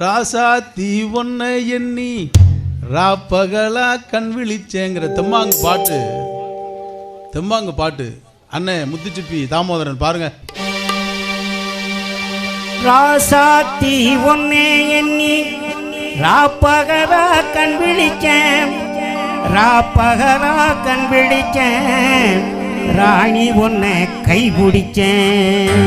ராசாத்தி ஒன்ன எண்ணி ராப்பகலா கண் விழிச்சேங்கிற தெம்மாங்கு பாட்டு அண்ணே முத்துச்சிப்பி தாமோதரன் பாருங்க. ராசாத்தி ஒன்னே எண்ணி ராப்பகலா கண் விழிச்சேன், ராப்பகலா கண் விழிச்சேன், ராணி ஒன்னை கை பிடிச்சேன்.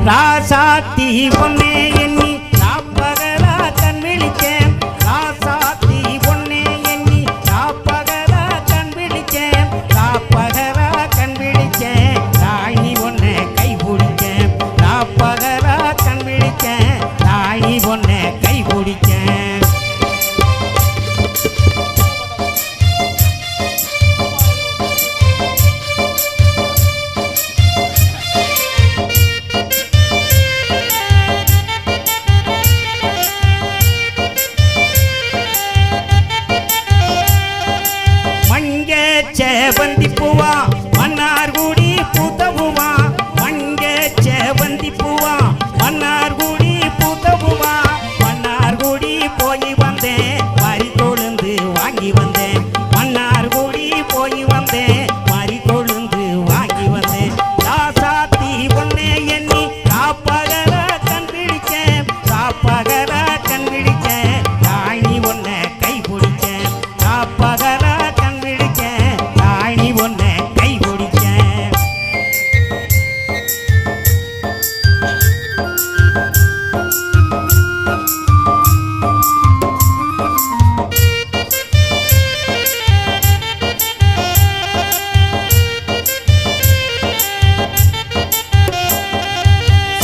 ராசாத்தி ஒன்னே எண்ணி ராப்பகலா கண் விழிச்சேன், ராசாத்தி ஒன்னே எண்ணி ராப்பகலா கண் விழிச்சேன், ராப்பகலா கண் விழிச்சேன், ராணி ஒன்னை கை பிடிச்சேன், ராப்பகலா கண் விழிச்சேன், ராணி ஒன்னை கை பிடிச்சேன். செவந்தி பூவா மன்னார்குடி பூத்தபூவா, மஞ்ச செவந்தி பூவா மன்னார்குடி பூத்தபூவா, மன்னார்குடி போய் வந்தேன் மறி கொழுந்து வாங்கி வந்தேன், மன்னார்குடி போய் வந்தேன் மறி கொழுந்து வாங்கி வந்தேன். ராசாத்தி ஒன்னே எண்ணி ராப்பகலா கண் விழிச்சேன், ராப்பகலா கண் விழிச்சேன், ராணி ஒன்னை கை பிடிச்சேன், ராப்பகலா கண் விழிச்சேன், ராணி ஒன்னை கை பிடிச்சேன்.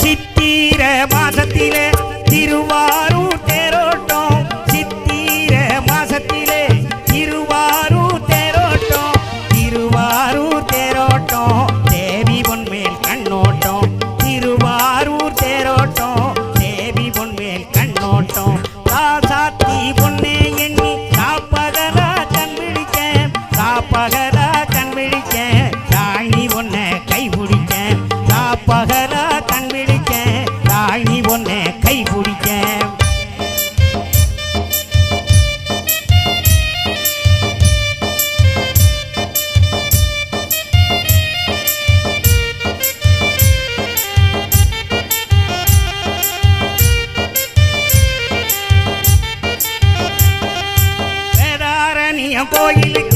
சித்திர மாசத்திலே திருவாரூர் தேரோட்டம், சித்திர மாசத்திலே திருவாரூர் தேரோட்டம், திருவாரூர் தேரோட்டம், தேவி பொன்மேல் கண்ணோட்டம், திருவாரூர் தேரோட்டம், தேவி பொன்மேல் கண்ணோட்டம். ராசாத்தி பொன்னே எண்ணி ராப்பகலா கண் விழிச்சேன், ராப்பகலா கண் விழிச்சேன், ராணி ஒன்னை கை பிடிச்சேன், ராப்பகலா கண் விழிச்சேன், ராணி ஒன்னை கை பிடிச்சேன். வேதாரண்யம் கோயிலுக்கு